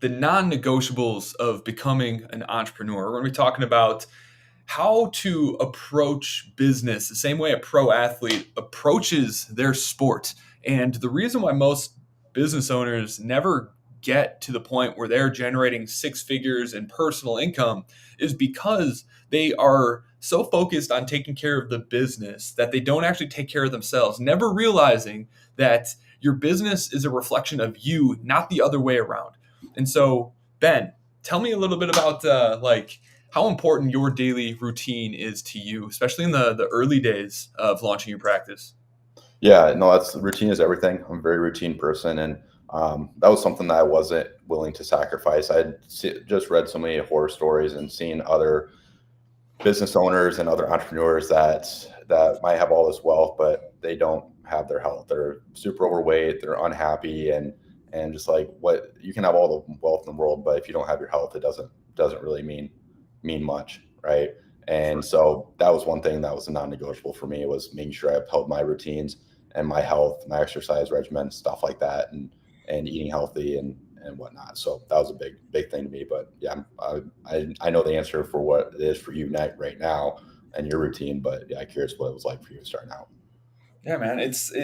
the non-negotiables of becoming an entrepreneur. We're going to be talking about how to approach business the same way a pro athlete approaches their sport. And the reason why most business owners never get to the point where they're generating six figures in personal income is because they are so focused on taking care of the business that they don't actually take care of themselves, never realizing that your business is a reflection of you, not the other way around. And so, Ben, tell me a little bit about how important your daily routine is to you, especially in the early days of launching your practice. Yeah, no, that's routine is everything. I'm a very routine person, and that was something that I wasn't willing to sacrifice. Just read so many horror stories and seen other business owners and other entrepreneurs that might have all this wealth, but they don't have their health. They're super overweight. They're unhappy, and just like what you can have all the wealth in the world, but if you don't have your health, it doesn't really mean much, right? And so that was one thing that was a non-negotiable for me, was making sure I upheld my routines and my health, my exercise regimen, stuff like that, and eating healthy and whatnot. So that was a big thing to me. But yeah, I know the answer for what it is for you right now and your routine. But yeah, I'm curious what it was like for you starting out. Yeah, man.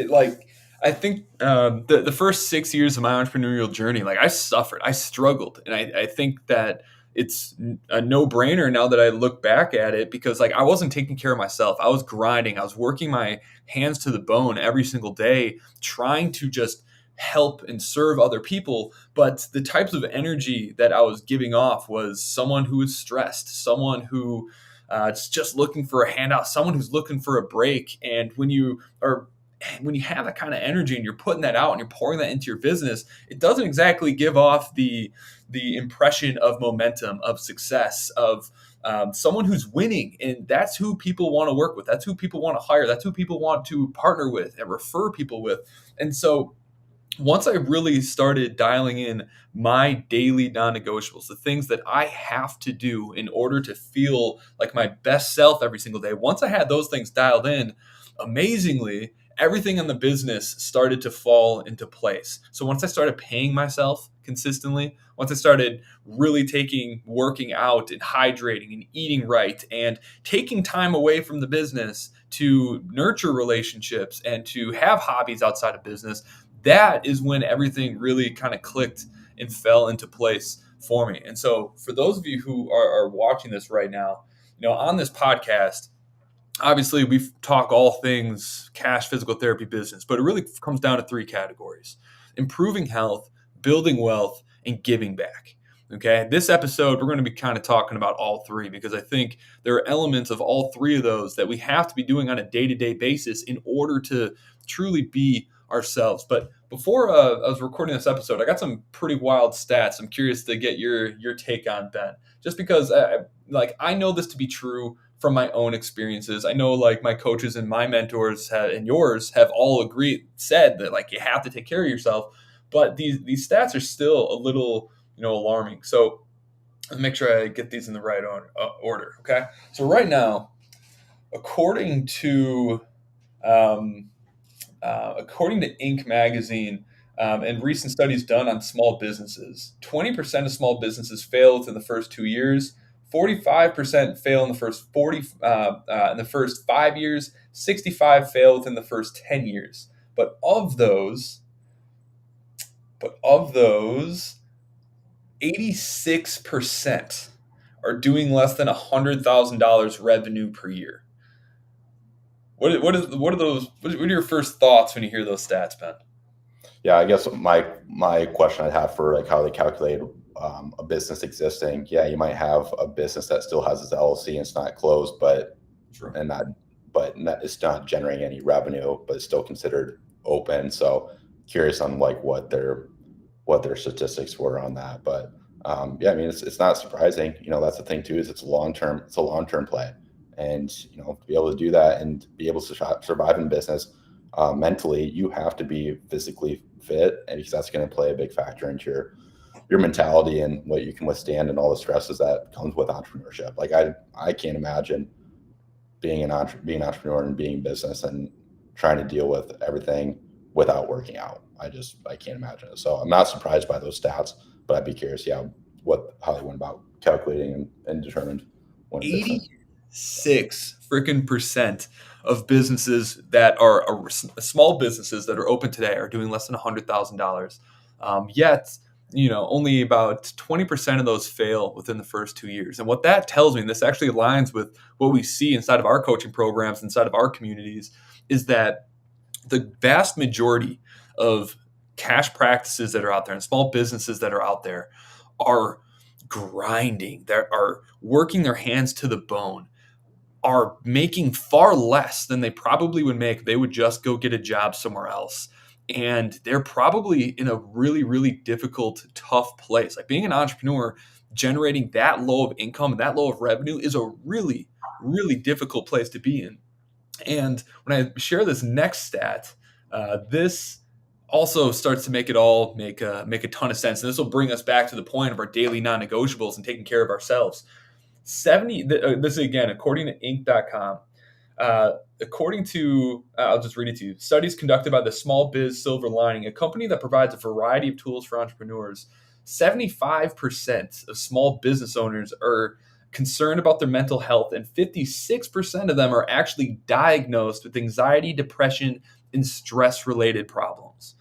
Like I think the first 6 years of my entrepreneurial journey, like I suffered, I struggled, and I think that it's a no brainer now that I look back at it because like I wasn't taking care of myself. I was grinding. I was working my hands to the bone every single day, trying to just help and serve other people. But the types of energy that I was giving off was someone who was stressed, someone who it's just looking for a handout, someone who's looking for a break. And when you have that kind of energy and you're putting that out and you're pouring that into your business, it doesn't exactly give off the impression of momentum, of success, of someone who's winning. And that's who people want to work with. That's who people want to hire. That's who people want to partner with and refer people with. And so once I really started dialing in my daily non negotiables, the things that I have to do in order to feel like my best self every single day, once I had those things dialed in, amazingly, everything in the business started to fall into place. So once I started paying myself consistently, once I started really working out and hydrating and eating right and taking time away from the business to nurture relationships and to have hobbies outside of business, that is when everything really kind of clicked and fell into place for me. And so for those of you who are watching this right now, on this podcast, obviously we talk all things cash, physical therapy, business, but it really comes down to three categories: improving health, building wealth, and giving back. Okay, this episode we're going to be kind of talking about all three because I think there are elements of all three of those that we have to be doing on a day-to-day basis in order to truly be ourselves. But before I was recording this episode, I got some pretty wild stats. I'm curious to get your take on, Ben, just because I know this to be true from my own experiences. I know like my coaches and my mentors and yours have all said that like you have to take care of yourself, but these stats are still a little alarming. So let's make sure I get these in the right order. Okay, so right now, according to um, according to Inc. magazine, and recent studies done on small businesses, 20% of small businesses fail within the first 2 years. 45% fail in the first in the first 5 years. 65 fail within the first 10 years. But of those, 86% are doing less than $100,000 revenue per year. What are your first thoughts when you hear those stats, Ben? Yeah, I guess my question I'd have for like how they calculate a business existing. Yeah, you might have a business that still has its LLC and it's not closed, but Sure. and not but not, it's not generating any revenue, but it's still considered open. So curious on like what their statistics were on that. But yeah, I mean it's not surprising. That's the thing too, is it's a long term play, and to be able to do that and be able to survive in business mentally, you have to be physically fit, and because that's going to play a big factor into your mentality and what you can withstand and all the stresses that comes with entrepreneurship. Like I can't imagine being an entrepreneur and being in business and trying to deal with everything without working out. I can't imagine it. So I'm not surprised by those stats. but I'd be curious, yeah, how they went about calculating and determined when it makes sense. 86 freaking percent of businesses that are small businesses that are open today are doing less than $100,000. Yet, only about 20% of those fail within the first 2 years. And what that tells me, and this actually aligns with what we see inside of our coaching programs, inside of our communities, is that the vast majority of cash practices that are out there and small businesses that are out there are grinding, that are working their hands to the bone, are making far less than they probably would make if they would just go get a job somewhere else. And they're probably in a really, really difficult, tough place. Like being an entrepreneur, generating that low of income and that low of revenue is a really, really difficult place to be in. And when I share this next stat, this also starts to make it all make a ton of sense. And this will bring us back to the point of our daily non-negotiables and taking care of ourselves. 70, this is again, according to Inc.com, according to, I'll just read it to you. Studies conducted by the Small Biz Silver Lining, a company that provides a variety of tools for entrepreneurs. 75% of small business owners are concerned about their mental health, and 56% of them are actually diagnosed with anxiety, depression, and stress related problems.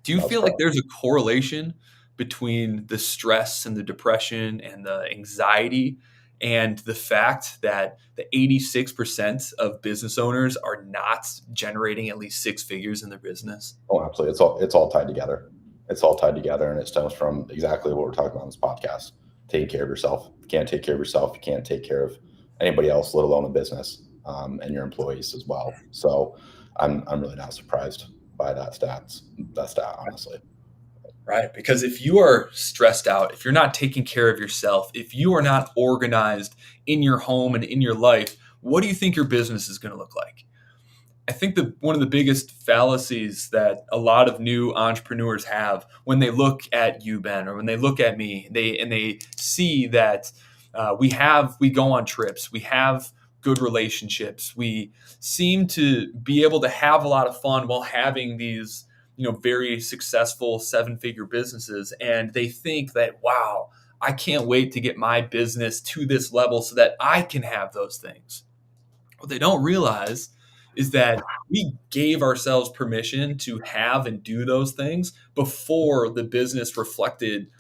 Do you That's feel like prob- there's a correlation between the stress and the depression and the anxiety and the fact that the 86% of business owners are not generating at least six figures in their business? oh, absolutely. It's all tied together. It's all tied together, and it stems from exactly what we're talking about in this podcast: taking care of yourself. If you can't take care of yourself, you can't take care of anybody else, let alone a business, and your employees as well. So, I'm really not surprised by that stat, honestly. Right. Because if you are stressed out, if you're not taking care of yourself, if you are not organized in your home and in your life, what do you think your business is going to look like? I think that one of the biggest fallacies that a lot of new entrepreneurs have when they look at you, Ben, or when they look at me, they see that we go on trips, we have good relationships, we seem to be able to have a lot of fun while having these very successful seven-figure businesses, and they think that, wow, I can't wait to get my business to this level so that I can have those things. What they don't realize is that we gave ourselves permission to have and do those things before the business reflected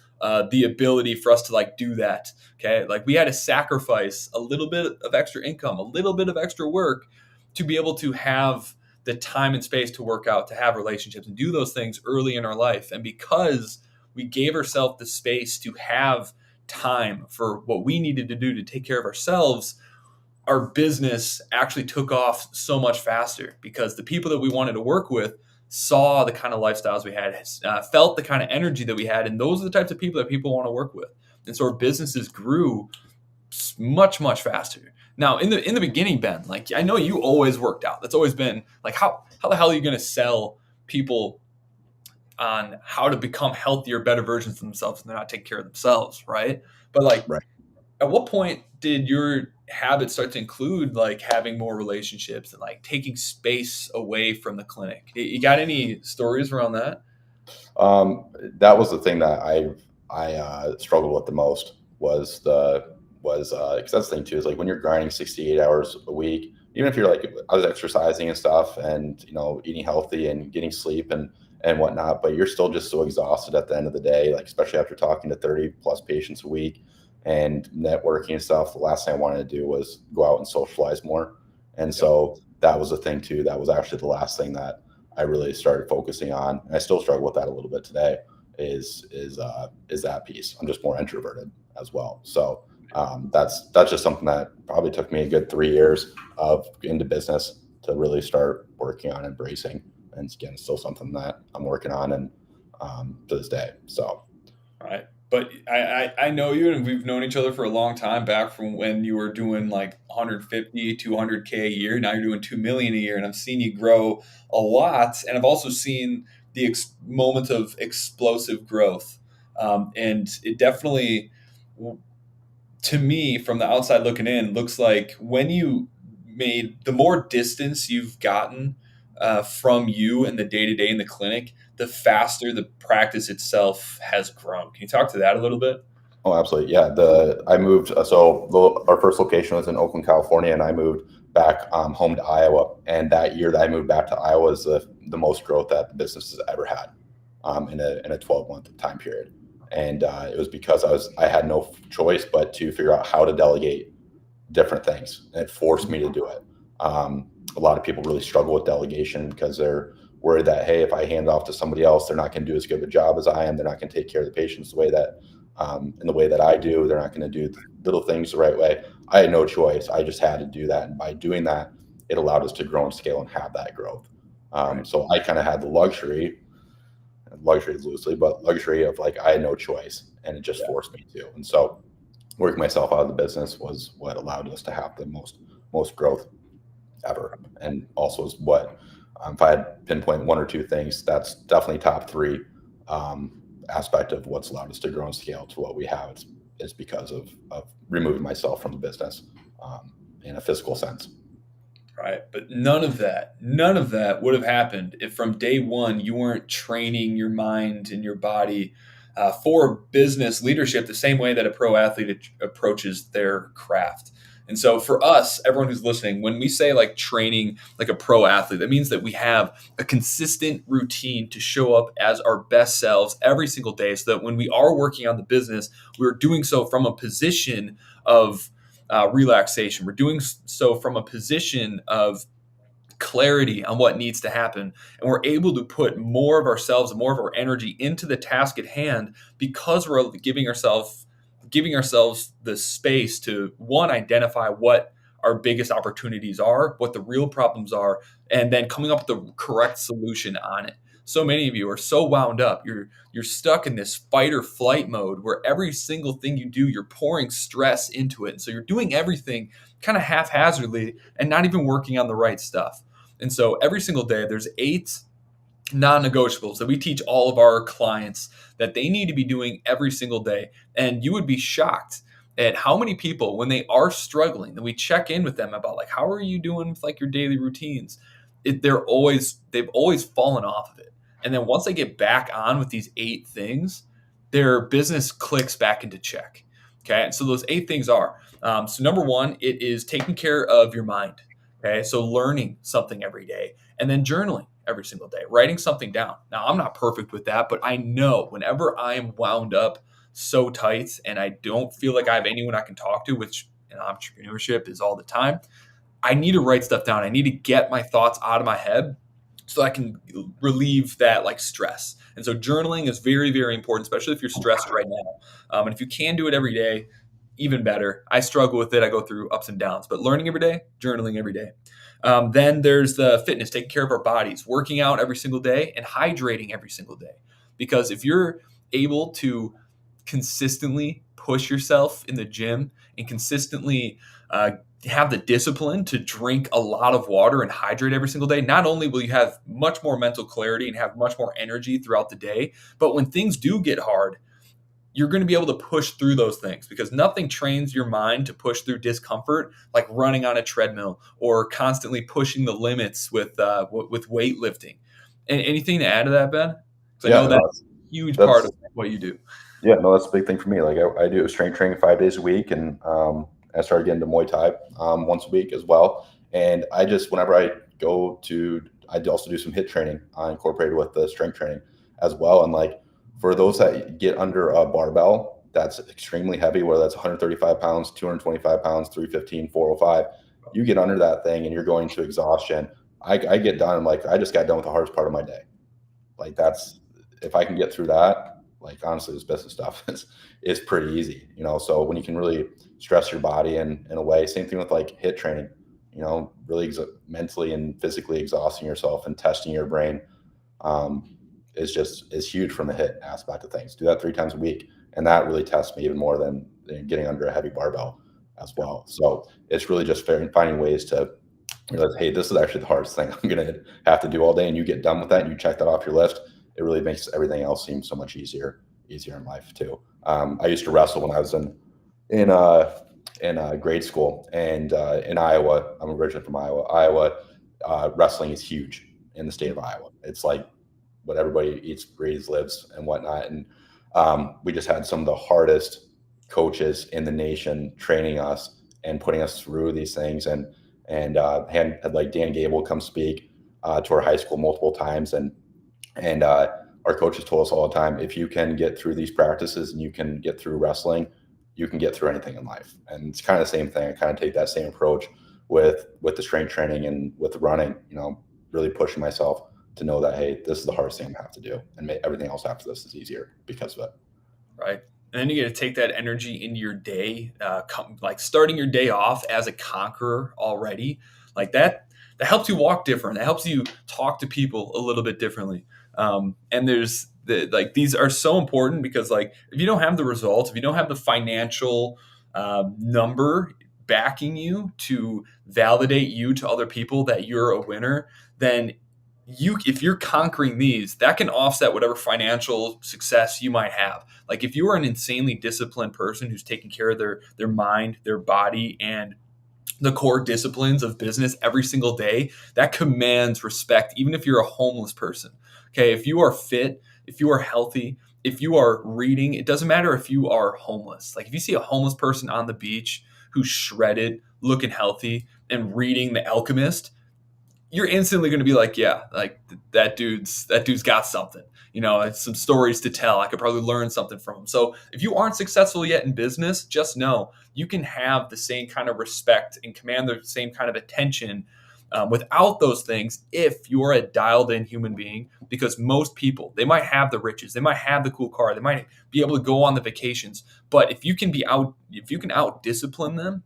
the ability for us to do that. Okay, like we had to sacrifice a little bit of extra income, a little bit of extra work to be able to have the time and space to work out, to have relationships, and do those things early in our life. And because we gave ourselves the space to have time for what we needed to do to take care of ourselves, our business actually took off so much faster because the people that we wanted to work with saw the kind of lifestyles we had, felt the kind of energy that we had, and those are the types of people that people want to work with. And so our businesses grew much, much faster. Now, in the beginning, Ben, like I know you always worked out. That's always been like how the hell are you going to sell people on how to become healthier, better versions of themselves and they're not taking care of themselves, right? But like Right. at what point did your habits start to include like having more relationships and like taking space away from the clinic? You got any stories around that? That was the thing that I struggled with the most was because that's the thing too, is like when you're grinding 68 hours a week, even if you're like, I was exercising and stuff, and eating healthy and getting sleep and whatnot, but you're still just so exhausted at the end of the day, like especially after talking to 30 plus patients a week and networking and stuff. The last thing I wanted to do was go out and socialize more. And Yep. so that was the thing too. That was actually the last thing that I really started focusing on. And I still struggle with that a little bit today, is that piece. I'm just more introverted as well. So that's just something that probably took me a good 3 years of into business to really start working on embracing. And again, it's still something that I'm working on, and to this day. So Right. But I know you and we've known each other for a long time, back from when you were doing like 150, 200K a year. Now you're doing 2 million a year. And I've seen you grow a lot. And I've also seen the moment of explosive growth. And it definitely, to me, from the outside looking in, looks like when you made the more distance you've gotten from you and the day to day in the clinic, the faster the practice itself has grown. Can you talk to that a little bit? Oh, absolutely. Yeah. I moved. Our first location was in Oakland, California, and I moved back home to Iowa. And that year that I moved back to Iowa was the most growth that the business has ever had in a 12-month time period. And it was because I had no choice but to figure out how to delegate different things, and it forced me to do it. A lot of people really struggle with delegation because they're worried that, hey, if I hand it off to somebody else, they're not going to do as good of a job as I am. They're not going to take care of the patients the way that in the way that I do. They're not going to do little things the right way. I had no choice. I just had to do that, and by doing that, it allowed us to grow and scale and have that growth. Right. So I kind of had the luxury is loosely, but luxury of like I had no choice, and it just Yeah. forced me to. And so working myself out of the business was what allowed us to have the most growth ever, and also is what if I had pinpoint one or two things, that's definitely top three aspect of what's allowed us to grow and scale to what we have. It's because of removing myself from the business in a physical sense. Right. But none of that would have happened if from day one you weren't training your mind and your body for business leadership the same way that a pro athlete approaches their craft. And so for us, everyone who's listening, when we say like training like a pro athlete, that means that we have a consistent routine to show up as our best selves every single day so that when we are working on the business, we're doing so from a position of relaxation. We're doing so from a position of clarity on what needs to happen. And we're able to put more of ourselves and more of our energy into the task at hand because we're giving ourselves the space to one, identify what our biggest opportunities are, what the real problems are, and then coming up with the correct solution on it. So many of you are so wound up. You're stuck in this fight or flight mode where every single thing you do, you're pouring stress into it. And so you're doing everything kind of haphazardly and not even working on the right stuff. And so every single day, there's 8 non-negotiables that we teach all of our clients that they need to be doing every single day. And you would be shocked at how many people, when they are struggling, that we check in with them about like, how are you doing with like your daily routines? They've always fallen off of it. And then once they get back on with these 8 things, their business clicks back into check. Okay. And so those 8 things are, so number one, it is taking care of your mind. Okay. So learning something every day, and then journaling every single day, writing something down. Now, I'm not perfect with that, but I know whenever I am wound up so tight and I don't feel like I have anyone I can talk to, which in entrepreneurship is all the time, I need to write stuff down. I need to get my thoughts out of my head so I can relieve that like stress. And so journaling is very, very important, especially if you're stressed right now. And if you can do it every day, even better. I struggle with it. I go through ups and downs, but learning every day, journaling every day. Then there's the fitness, taking care of our bodies, working out every single day, and hydrating every single day. Because if you're able to consistently push yourself in the gym and consistently have the discipline to drink a lot of water and hydrate every single day, not only will you have much more mental clarity and have much more energy throughout the day, but when things do get hard, you're going to be able to push through those things because nothing trains your mind to push through discomfort like running on a treadmill or constantly pushing the limits with weightlifting. And anything to add to that, Ben? Because I Yeah, know no, that's a huge part that's of what you do. yeah, no, that's a big thing for me. Like I do strength training 5 days a week, and I started getting to Muay Thai once a week as well. And I just whenever I go to, I also do some hit training incorporated with the strength training as well. And like for those that get under a barbell that's extremely heavy, whether that's 135 pounds, 225 pounds, 315, 405, you get under that thing and you're going to exhaustion. I get done, and like I just got done with the hardest part of my day. Like that's if I can get through that, like honestly, this business stuff is pretty easy, you know. So when you can really stress your body in a way, same thing with like hit training, you know, really mentally and physically exhausting yourself and testing your brain is huge from the hit aspect of things. Do that 3 times a week, and that really tests me even more than getting under a heavy barbell as well. So it's really just finding ways to realize, hey, this is actually the hardest thing I'm going to have to do all day, and you get done with that and you check that off your list. It really makes everything else seem so much easier in life too. I used to wrestle when I was in grade school, and in Iowa. I'm originally from Iowa. Wrestling is huge in the state of Iowa. It's like what everybody eats, breathes, lives, and whatnot. And we just had some of the hardest coaches in the nation training us and putting us through these things. And had like Dan Gable come speak to our high school multiple times, and our coaches told us all the time, if you can get through these practices and you can get through wrestling, you can get through anything in life. And it's kind of the same thing. I kind of take that same approach with the strength training and with running. Really pushing myself to know that, hey, this is the hardest thing I have to do, and everything else after this is easier because of it. Right. And then you get to take that energy into your day, like starting your day off as a conqueror already, like that. That helps you walk different. That helps you talk to people a little bit differently. And there's these are so important because like if you don't have the results, if you don't have the financial number backing you to validate you to other people that you're a winner, then if you're conquering these, that can offset whatever financial success you might have. Like if you are an insanely disciplined person who's taking care of their mind, their body, and the core disciplines of business every single day, that commands respect, even if you're a homeless person. Okay, if you are fit, if you are healthy, if you are reading, it doesn't matter if you are homeless. Like if you see a homeless person on the beach who's shredded, looking healthy, and reading The Alchemist, you're instantly going to be like, yeah, like that dude's got something. It's some stories to tell. I could probably learn something from him. So if you aren't successful yet in business, just know you can have the same kind of respect and command the same kind of attention without those things if you're a dialed in human being. Because most people, they might have the riches, they might have the cool car, they might be able to go on the vacations, but if you can out discipline them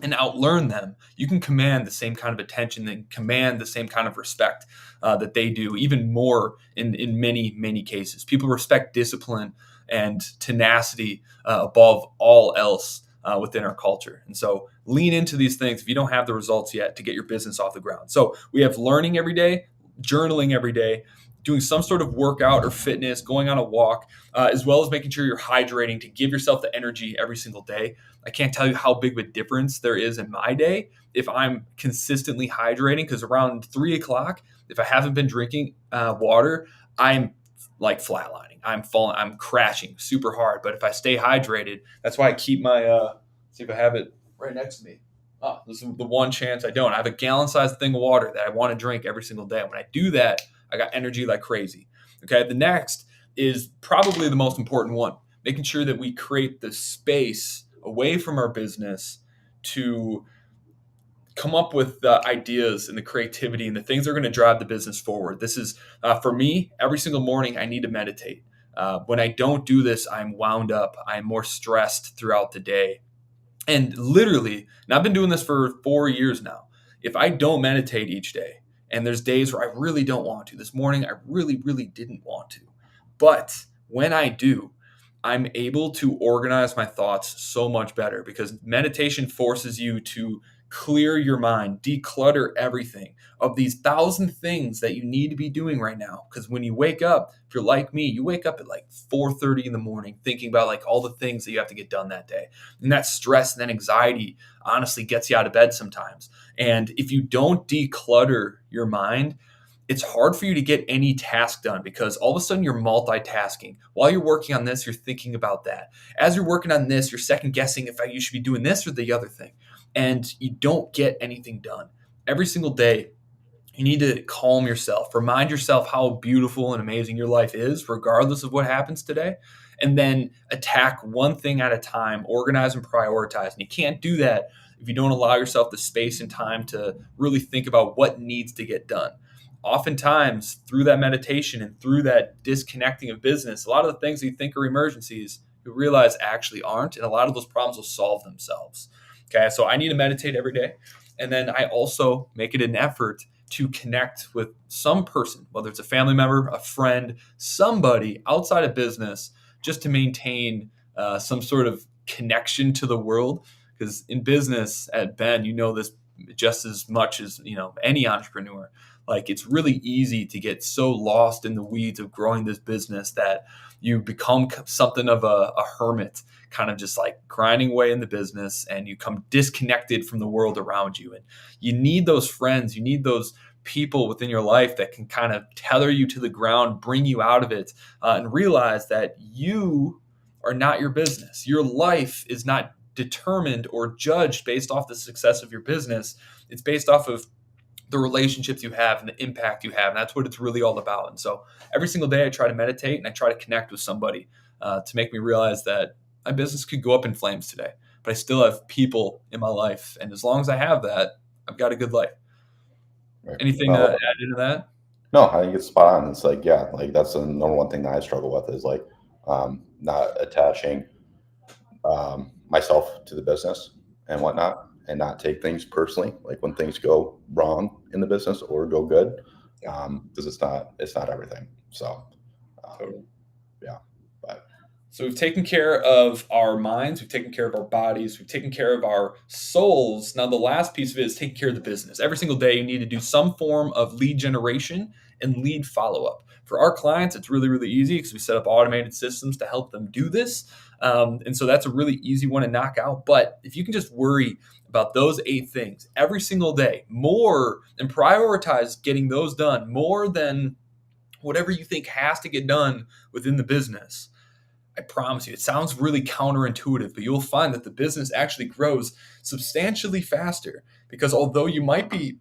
and outlearn them, you can command the same kind of attention and command the same kind of respect that they do, even more in many, many cases. People respect discipline and tenacity above all else within our culture. And so lean into these things if you don't have the results yet to get your business off the ground. So we have learning every day, journaling every day, doing some sort of workout or fitness, going on a walk, as well as making sure you're hydrating to give yourself the energy every single day. I can't tell you how big of a difference there is in my day if I'm consistently hydrating, because around 3 o'clock, if I haven't been drinking water, I'm like flatlining. I'm falling, I'm crashing super hard. But if I stay hydrated, that's why I keep my, see if I have it right next to me. Oh, this is the one chance I don't. I have a gallon-sized thing of water that I want to drink every single day. And when I do that, I got energy like crazy. Okay, the next is probably the most important one, making sure that we create the space away from our business to come up with the ideas and the creativity and the things that are going to drive the business forward. This is, for me, every single morning I need to meditate. When I don't do this, I'm wound up. I'm more stressed throughout the day. And literally, and I've been doing this for 4 years now, if I don't meditate each day, and there's days where I really don't want to, this morning I really, really didn't want to, but when I do, I'm able to organize my thoughts so much better because meditation forces you to clear your mind, declutter everything of these 1,000 things that you need to be doing right now. Because when you wake up, if you're like me, you wake up at like 4:30 in the morning thinking about like all the things that you have to get done that day. And that stress and that anxiety honestly gets you out of bed sometimes. And if you don't declutter your mind, it's hard for you to get any task done because all of a sudden you're multitasking. While you're working on this, you're thinking about that. As you're working on this, you're second guessing if you should be doing this or the other thing. And you don't get anything done. Every single day, you need to calm yourself. Remind yourself how beautiful and amazing your life is, regardless of what happens today. And then attack one thing at a time, organize and prioritize. And you can't do that if you don't allow yourself the space and time to really think about what needs to get done. Oftentimes, through that meditation and through that disconnecting of business, a lot of the things that you think are emergencies, you realize actually aren't. And a lot of those problems will solve themselves. Okay, so I need to meditate every day. And then I also make it an effort to connect with some person, whether it's a family member, a friend, somebody outside of business, just to maintain some sort of connection to the world. Because in business at Ben, you know this just as much as any entrepreneur. Like it's really easy to get so lost in the weeds of growing this business that you become something of a hermit, kind of just like grinding away in the business, and you come disconnected from the world around you. And you need those friends, you need those people within your life that can kind of tether you to the ground, bring you out of it, and realize that you are not your business. Your life is not determined or judged based off the success of your business. It's based off of the relationships you have and the impact you have. And that's what it's really all about. And so every single day I try to meditate and I try to connect with somebody to make me realize that my business could go up in flames today, but I still have people in my life. And as long as I have that, I've got a good life. Right. Anything to No, add into that? no, I think it's spot on. It's like, yeah, like that's the number one thing that I struggle with is like not attaching myself to the business and whatnot, and not take things personally. Like when things go wrong in the business or go good, Yeah, because it's not everything. So, um, totally. yeah, but So we've taken care of our minds, we've taken care of our bodies, we've taken care of our souls. Now the last piece of it is taking care of the business. Every single day you need to do some form of lead generation and lead follow-up. For our clients, it's really, really easy because we set up automated systems to help them do this. And so that's a really easy one to knock out. But if you can just worry about those 8 things every single day, more and prioritize getting those done more than whatever you think has to get done within the business, I promise you, it sounds really counterintuitive, but you'll find that the business actually grows substantially faster because although you might be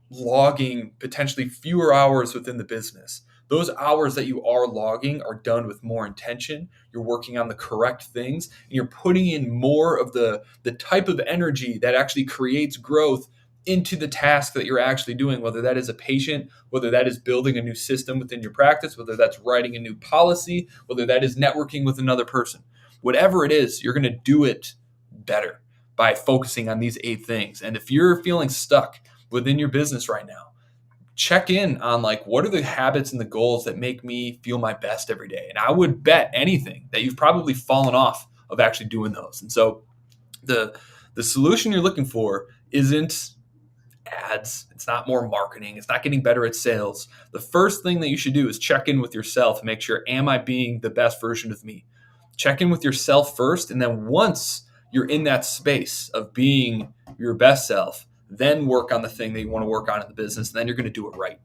logging potentially fewer hours within the business, those hours that you are logging are done with more intention. You're working on the correct things and you're putting in more of the type of energy that actually creates growth into the task that you're actually doing, whether that is a patient, whether that is building a new system within your practice, whether that's writing a new policy, whether that is networking with another person. Whatever it is, you're going to do it better by focusing on these 8 things. And if you're feeling stuck within your business right now, check in on like what are the habits and the goals that make me feel my best every day. And I would bet anything that you've probably fallen off of actually doing those. And so the solution you're looking for isn't ads, it's not more marketing, it's not getting better at sales. The first thing that you should do is check in with yourself and make sure, am I being the best version of me? Check in with yourself first, and then once you're in that space of being your best self, then work on the thing that you want to work on in the business, and then you're going to do it right.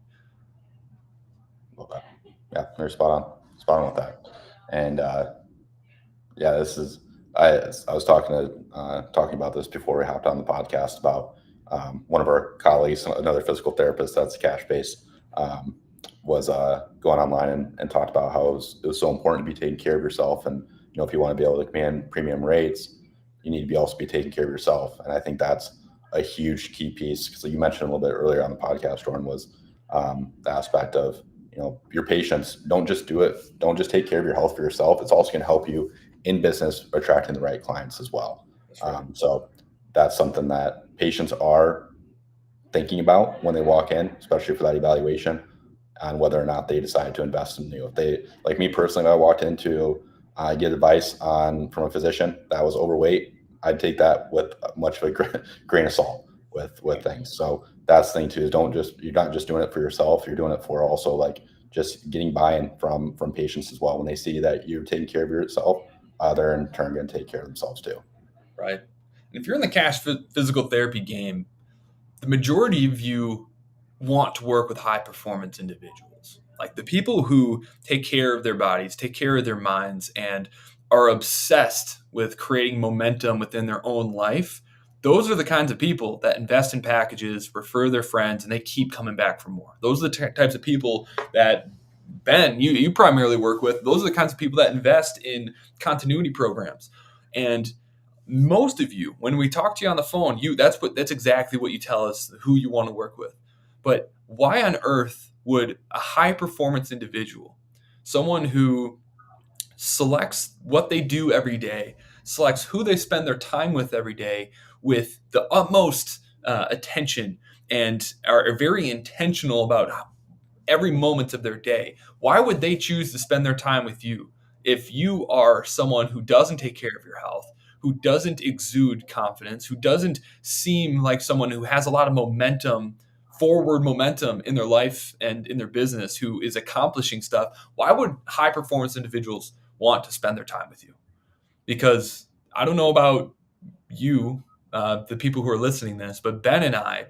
love that. Yeah, you're spot on with that. And yeah, this is I was talking about this before we hopped on the podcast about one of our colleagues, another physical therapist that's cash based, was going online and talked about how it was so important to be taking care of yourself, and if you want to be able to command premium rates, you need to be also be taking care of yourself. And I think that's a huge key piece because you mentioned a little bit earlier on the podcast, Jordan, was the aspect of your patients. Don't just take care of your health for yourself. It's also going to help you in business attracting the right clients as well. That's right. So that's something that patients are thinking about when they walk in, especially for that evaluation, on whether or not they decide to invest in you. If they, like me personally, if I walked into get advice from a physician that was overweight, I'd take that with much of a grain of salt with things. So that's the thing too, is you're not just doing it for yourself, you're doing it for also like just getting buy-in from patients as well. When they see that you're taking care of yourself, they're in turn going to take care of themselves too. Right. And if you're in the cash physical therapy game, the majority of you want to work with high performance individuals. Like the people who take care of their bodies, take care of their minds, and are obsessed with creating momentum within their own life. Those are the kinds of people that invest in packages, refer their friends, and they keep coming back for more. Those are the types of people that Ben, you primarily work with. Those are the kinds of people that invest in continuity programs. And most of you, when we talk to you on the phone, that's exactly what you tell us who you want to work with. But why on earth would a high performance individual, someone who selects what they do every day, selects who they spend their time with every day with the utmost attention, and are very intentional about every moment of their day, why would they choose to spend their time with you if you are someone who doesn't take care of your health, who doesn't exude confidence, who doesn't seem like someone who has a lot of momentum, forward momentum in their life and in their business, who is accomplishing stuff? Why would high performance individuals want to spend their time with you? Because I don't know about you, the people who are listening to this, but Ben and I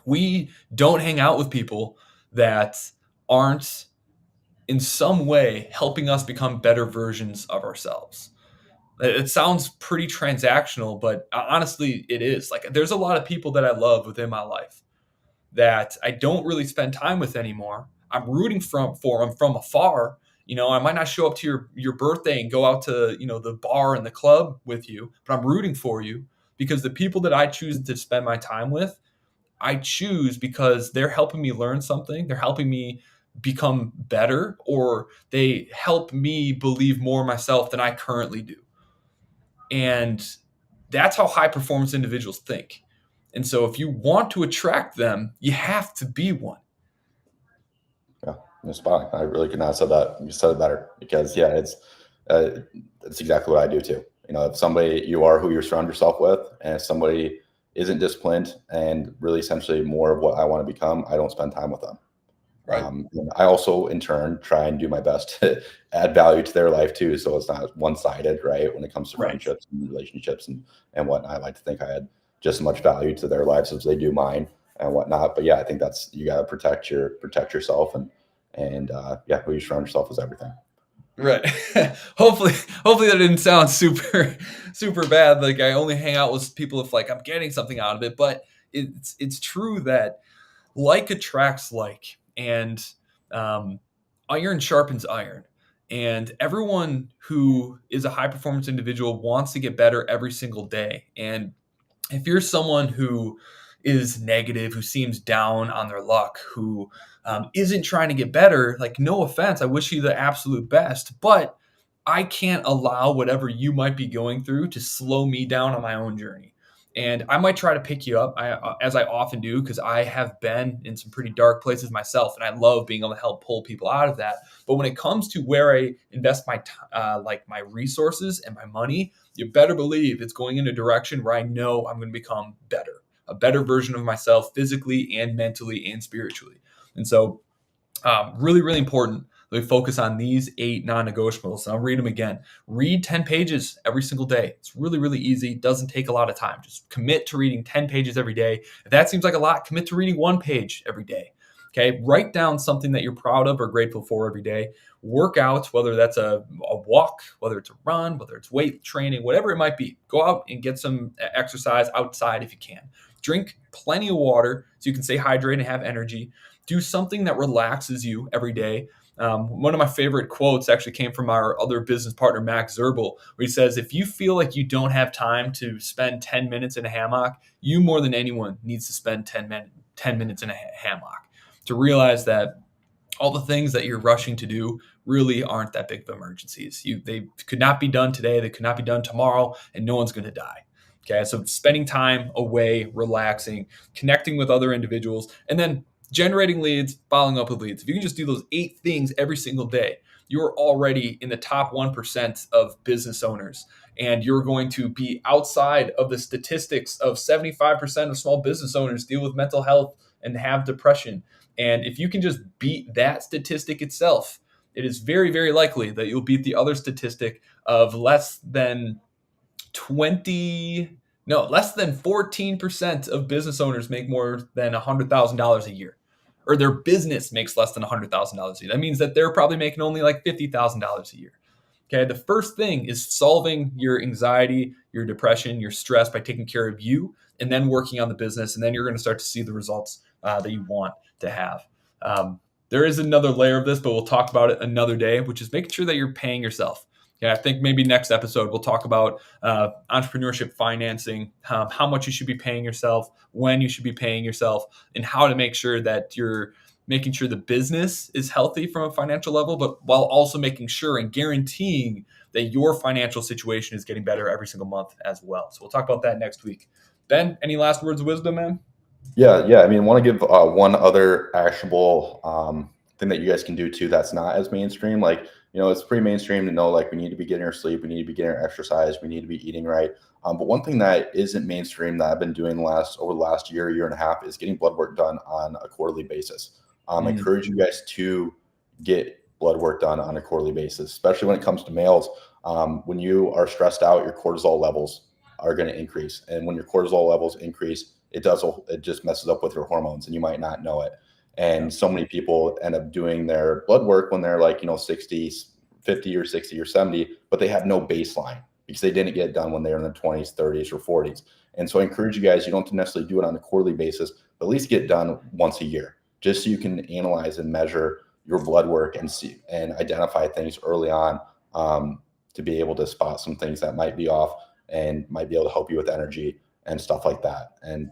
We don't hang out with people that aren't in some way helping us become better versions of ourselves. It sounds pretty transactional, but honestly, it is. Like, there's a lot of people that I love within my life that I don't really spend time with anymore. I'm rooting for them from afar. I might not show up to your birthday and go out to the bar and the club with you, but I'm rooting for you because the people that I choose to spend my time with, I choose because they're helping me learn something. They're helping me become better, or they help me believe more in myself than I currently do. And that's how high performance individuals think. And so if you want to attract them, you have to be one. Yeah, you're spot on. I really could not have said that. You said it better because yeah, uh, it's exactly what I do too. If somebody you are who you surround yourself with, and if somebody isn't disciplined and really essentially more of what I want to become, I don't spend time with them. Right. And I also, in turn, try and do my best to add value to their life too, so it's not one-sided, right? When it comes to Right. friendships and relationships and whatnot, I like to think I add just as much value to their lives as they do mine and whatnot. But yeah, I think that's you got to protect yourself and yeah, who you surround yourself is everything. Right. hopefully that didn't sound super bad. Like, I only hang out with people if like I'm getting something out of it. But it's true that like attracts like, and um, iron sharpens iron. And everyone who is a high performance individual wants to get better every single day. And if you're someone who is negative, who seems down on their luck, who isn't trying to get better, like, no offense, I wish you the absolute best, but I can't allow whatever you might be going through to slow me down on my own journey. And I might try to pick you up, as I often do, because I have been in some pretty dark places myself, and I love being able to help pull people out of that. But when it comes to where I invest like my resources and my money, you better believe it's going in a direction where I know I'm going to become better, a better version of myself, physically and mentally and spiritually. And so, really, really important that we focus on these 8 non-negotiables. And I'll read them again. Read 10 pages every single day. It's really, really easy. It doesn't take a lot of time. Just commit to reading 10 pages every day. If that seems like a lot, commit to reading 1 page every day. Okay. Write down something that you're proud of or grateful for every day. Work out, whether that's a walk, whether it's a run, whether it's weight training, whatever it might be. Go out and get some exercise outside if you can. Drink plenty of water so you can stay hydrated and have energy. Do something that relaxes you every day. One of my favorite quotes actually came from our other business partner, Max Zerbel, where he says, if you feel like you don't have time to spend 10 minutes in a hammock, you more than anyone needs to spend 10 minutes in a hammock to realize that all the things that you're rushing to do really aren't that big of emergencies. They could not be done today, they could not be done tomorrow, and no one's going to die. Okay, so spending time away, relaxing, connecting with other individuals, and then generating leads, following up with leads. If you can just do those 8 things every single day, you're already in the top 1% of business owners. And you're going to be outside of the statistics of 75% of small business owners deal with mental health and have depression. And if you can just beat that statistic itself, it is very, very likely that you'll beat the other statistic of less than 14% of business owners make more than $100,000 a year, or their business makes less than $100,000 a year. That means that they're probably making only like $50,000 a year. Okay, the first thing is solving your anxiety, your depression, your stress by taking care of you, and then working on the business, and then you're going to start to see the results that you want to have. There is another layer of this, but we'll talk about it another day, which is making sure that you're paying yourself. Yeah, I think maybe next episode we'll talk about entrepreneurship financing, how much you should be paying yourself, when you should be paying yourself, and how to make sure that you're making sure the business is healthy from a financial level, but while also making sure and guaranteeing that your financial situation is getting better every single month as well. So we'll talk about that next week. Ben, any last words of wisdom, man? Yeah. I mean, want to give one other actionable thing that you guys can do too. That's not as mainstream. Like, it's pretty mainstream to know like we need to be getting our sleep, we need to be getting our exercise, we need to be eating right. But one thing that isn't mainstream that I've been doing over the last year and a half is getting blood work done on a quarterly basis. I Mm, encourage you guys to get blood work done on a quarterly basis, especially when it comes to males. When you are stressed out, your cortisol levels are going to increase, and when your cortisol levels increase, it just messes up with your hormones and you might not know it. And so many people end up doing their blood work when they're like, 60, 50 or 60 or 70, but they have no baseline because they didn't get it done when they were in their 20s, 30s, or 40s. And so I encourage you guys, you don't necessarily do it on a quarterly basis, but at least get it done once a year, just so you can analyze and measure your blood work and see and identify things early on, to be able to spot some things that might be off and might be able to help you with energy and stuff like that. And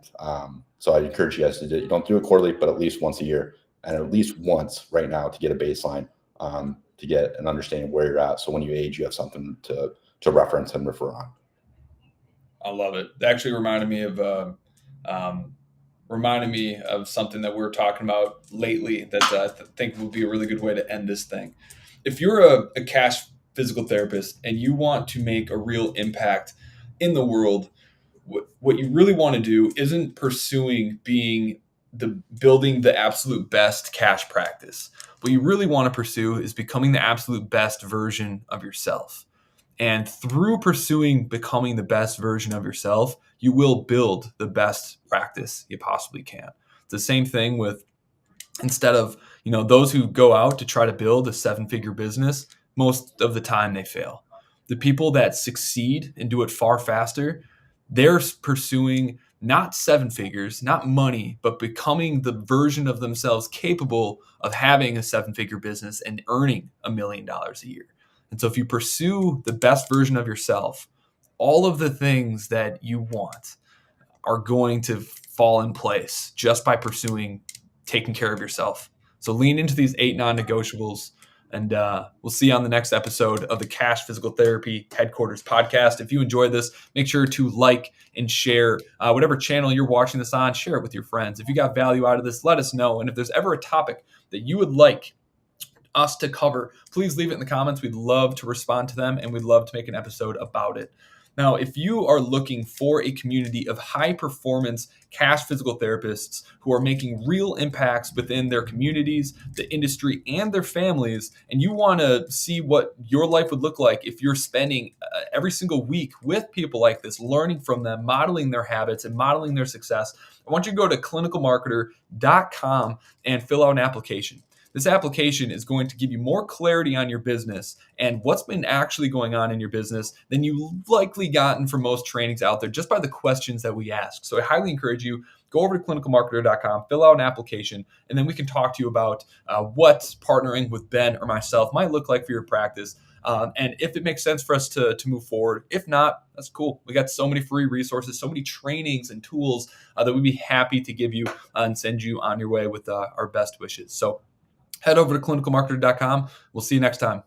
so I encourage you guys to don't do it quarterly, but at least once a year, and at least once right now to get a baseline, to get an understanding of where you're at. So when you age, you have something to reference and refer on. I love it. It actually reminded me of something that we were talking about lately that I think would be a really good way to end this thing. If you're a cash physical therapist and you want to make a real impact in the world, what you really want to do isn't pursuing building the absolute best cash practice. What you really want to pursue is becoming the absolute best version of yourself. And through pursuing becoming the best version of yourself, you will build the best practice you possibly can. It's the same thing with, instead of, those who go out to try to build a 7-figure business, most of the time they fail. The people that succeed and do it far faster, they're pursuing not 7 figures, not money, but becoming the version of themselves capable of having a 7-figure business and earning $1 million a year. And so if you pursue the best version of yourself, all of the things that you want are going to fall in place just by pursuing taking care of yourself. So lean into these 8 non-negotiables, and we'll see you on the next episode of the Cash Physical Therapy Headquarters podcast. If you enjoyed this, make sure to like and share whatever channel you're watching this on. Share it with your friends. If you got value out of this, let us know. And if there's ever a topic that you would like us to cover, please leave it in the comments. We'd love to respond to them, and we'd love to make an episode about it. Now, if you are looking for a community of high performance cash physical therapists who are making real impacts within their communities, the industry, and their families, and you want to see what your life would look like if you're spending every single week with people like this, learning from them, modeling their habits, and modeling their success, I want you to go to clinicalmarketer.com and fill out an application. This application is going to give you more clarity on your business and what's been actually going on in your business than you likely gotten from most trainings out there just by the questions that we ask. So I highly encourage you, go over to clinicalmarketer.com, fill out an application, and then we can talk to you about what partnering with Ben or myself might look like for your practice. And if it makes sense for us to move forward. If not, that's cool. We got so many free resources, so many trainings and tools that we'd be happy to give you and send you on your way with our best wishes. So head over to clinicalmarketer.com. We'll see you next time.